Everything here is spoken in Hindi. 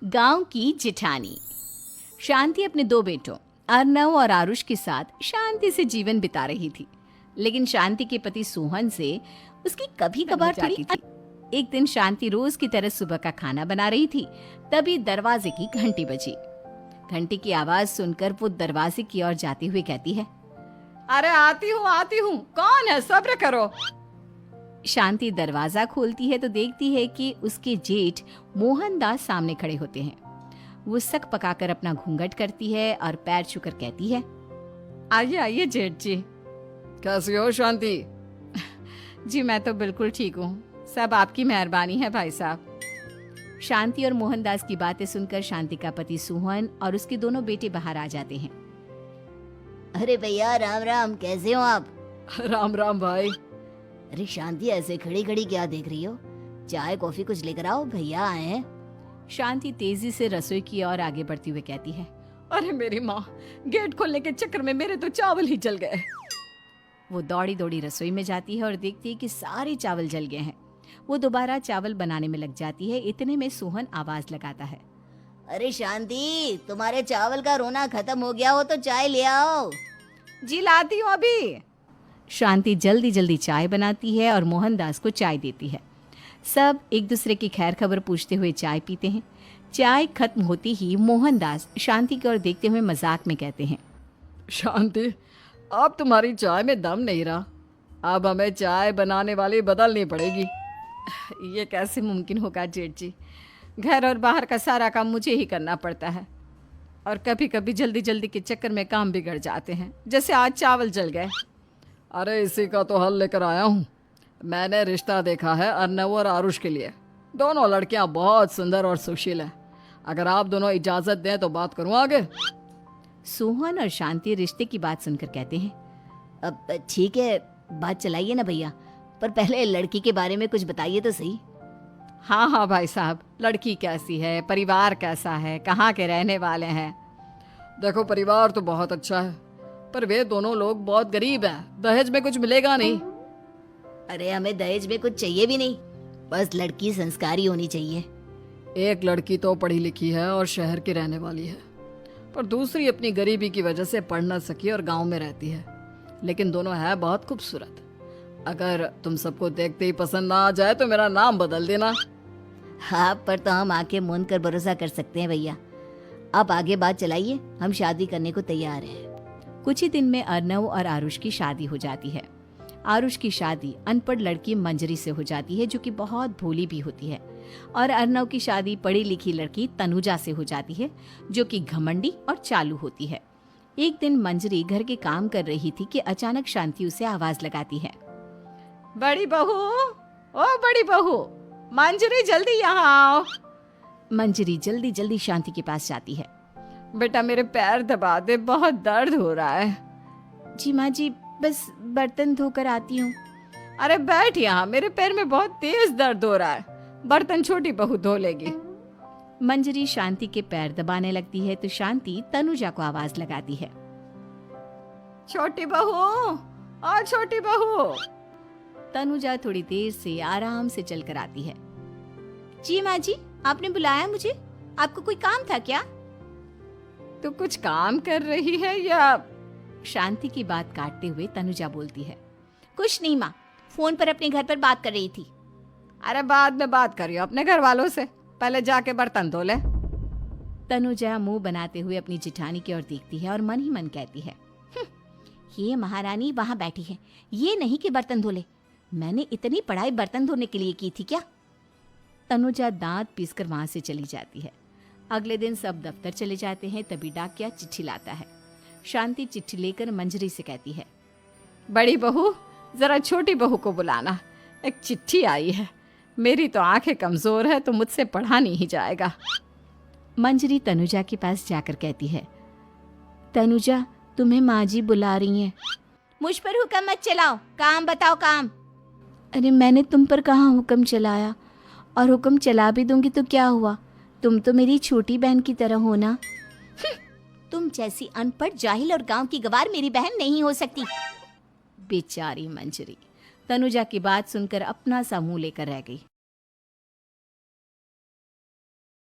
गांव की जिठानी। शांति अपने दो बेटों अर्नव और आरुष के साथ शांति से जीवन बिता रही थी, लेकिन शांति के पति सोहन से उसकी कभी कभार थोड़ी थी। एक दिन शांति रोज की तरह सुबह का खाना बना रही थी, तभी दरवाजे की घंटी बजी। घंटी की आवाज सुनकर वो दरवाजे की ओर जाते हुए कहती है, अरे आती हूँ, कौन है, सब्र करो। शांति दरवाजा खोलती है तो देखती है कि उसके जेठ मोहनदास सामने खड़े होते हैं। वो सक पकाकर अपना घूंघट करती है और पैर छूकर कहती है, आइए आइए जेठ जी। कैसी हो शांति? जी मैं तो बिल्कुल ठीक हूँ, सब आपकी मेहरबानी है भाई साहब। शांति और मोहनदास की बातें सुनकर शांति का पति सोहन और उसके दोनों बेटे बाहर आ जाते हैं। अरे भैया राम राम, कैसे हो आप? राम राम भाई। अरे शांति, ऐसे खड़ी खड़ी क्या देख रही हो? चाय कॉफी कुछ लेकर आओ, भैया आए हैं। शांति तेजी से रसोई की ओर आगे बढ़ती हुई कहती है, अरे मेरी माँ, गेट खोलने के चक्कर में मेरे तो चावल ही जल गए। वो दौड़ी दौड़ी रसोई में जाती है और देखती है कि सारे चावल जल गए हैं। वो दोबारा चावल बनाने में लग जाती है। इतने में सोहन आवाज लगाता है, अरे शांति, तुम्हारे चावल का रोना खत्म हो गया हो तो चाय ले आओ। जी लाती हूँ अभी। शांति जल्दी जल्दी चाय बनाती है और मोहनदास को चाय देती है। सब एक दूसरे की खैर खबर पूछते हुए चाय पीते हैं। चाय खत्म होती ही मोहनदास शांति की ओर देखते हुए मजाक में कहते हैं, शांति, अब तुम्हारी चाय में दम नहीं रहा, अब हमें चाय बनाने वाली बदलनी पड़ेगी। ये कैसे मुमकिन होगा जेठ जी, घर और बाहर का सारा काम मुझे ही करना पड़ता है और कभी कभी जल्दी जल्दी के चक्कर में काम बिगड़ जाते हैं, जैसे आज चावल जल गए। अरे इसी का तो हल लेकर आया हूँ। मैंने रिश्ता देखा है अर्नव और आरुष के लिए। दोनों लड़कियां बहुत सुंदर और सुशील हैं। अगर आप दोनों इजाजत दें तो बात करूँ आगे। सोहन और शांति रिश्ते की बात सुनकर कहते हैं, अब ठीक है, बात चलाइए ना भैया, पर पहले लड़की के बारे में कुछ बताइए तो सही। हाँ हाँ भाई साहब, लड़की कैसी है, परिवार कैसा है, कहाँ के रहने वाले हैं? देखो, परिवार तो बहुत अच्छा है, पर वे दोनों लोग बहुत गरीब हैं। दहेज में कुछ मिलेगा नहीं। अरे हमें दहेज में कुछ चाहिए भी नहीं, बस लड़की संस्कारी होनी चाहिए। एक लड़की तो पढ़ी लिखी है और शहर की रहने वाली है, पर दूसरी अपनी गरीबी की वजह से पढ़ न सकी और गांव में रहती है, लेकिन दोनों है बहुत खूबसूरत। अगर तुम सबको देखते ही पसंद ना आ जाए तो मेरा नाम बदल देना। हाँ, पर तो हम आंखें मूंद कर भरोसा कर सकते हैं भैया। आप आगे बात चलाइए, हम शादी करने को तैयार हैं। कुछ ही दिन में अर्नव और आरुष की शादी हो जाती है। आरुष की शादी अनपढ़ लड़की मंजरी से हो जाती है, जो कि बहुत भोली भी होती है, और अर्नव की शादी पढ़ी लिखी लड़की तनुजा से हो जाती है, जो कि घमंडी और चालू होती है। एक दिन मंजरी घर के काम कर रही थी कि अचानक शांति उसे आवाज लगाती है, बड़ी बहू, ओ बड़ी बहू, मंजरी जल्दी यहाँ आओ। मंजरी जल्दी जल्दी शांति के पास जाती है। बेटा मेरे पैर दबा दे, बहुत दर्द हो रहा है। जी माँ जी, बस बर्तन धोकर आती हूँ। अरे बैठ यहाँ, मेरे पैर में बहुत तेज दर्द हो रहा है, बर्तन छोटी बहू धो लेगी। मंजरी शांति के पैर दबाने लगती है तो शांति तनुजा को आवाज लगाती है, छोटी बहू, ओ छोटी बहू। तनुजा थोड़ी देर से आराम से चलकर आती है। जी माँ जी, आपने बुलाया मुझे? आपको कोई काम था क्या? तू कुछ काम कर रही है या? शांति की बात काटते हुए तनुजा बोलती है, कुछ नहीं माँ, फोन पर अपने घर पर बात कर रही थी। अरे बाद में बात करियो अपने घर वालों से, पहले जाके बर्तन धो ले। तनुजा मुंह बनाते हुए अपनी जिठानी की ओर देखती है और मन ही मन कहती है, ये महारानी वहाँ बैठी है, ये नहीं कि बर्तन धो ले। मैंने इतनी पढ़ाई बर्तन धोने के लिए की थी क्या? तनुजा दांत पीसकर वहां से चली जाती है। अगले दिन सब दफ्तर चले जाते हैं, तभी डाकिया चिट्ठी लाता है। शांति चिट्ठी लेकर मंजरी से कहती है, बड़ी बहू, जरा छोटी बहू को बुलाना, एक चिट्ठी आई है। मेरी तो आंखें कमजोर है तो मुझसे पढ़ा नहीं जाएगा। मंजरी तनुजा के पास जाकर कहती है, तनुजा, तुम्हें माँ जी बुला रही हैं। मुझ पर हुक्म मत चलाओ, काम बताओ काम। अरे मैंने तुम पर कहाँ हुक्म चलाया, और हुक्म चला भी दूंगी तो क्या हुआ, तुम तो मेरी छोटी बहन की तरह हो ना। तुम जैसी अनपढ़, जाहिल और गांव की गवार मेरी बहन नहीं हो सकती। बेचारी मंजरी तनुजा की बात सुनकर अपना सा मुंह लेकर रह गई।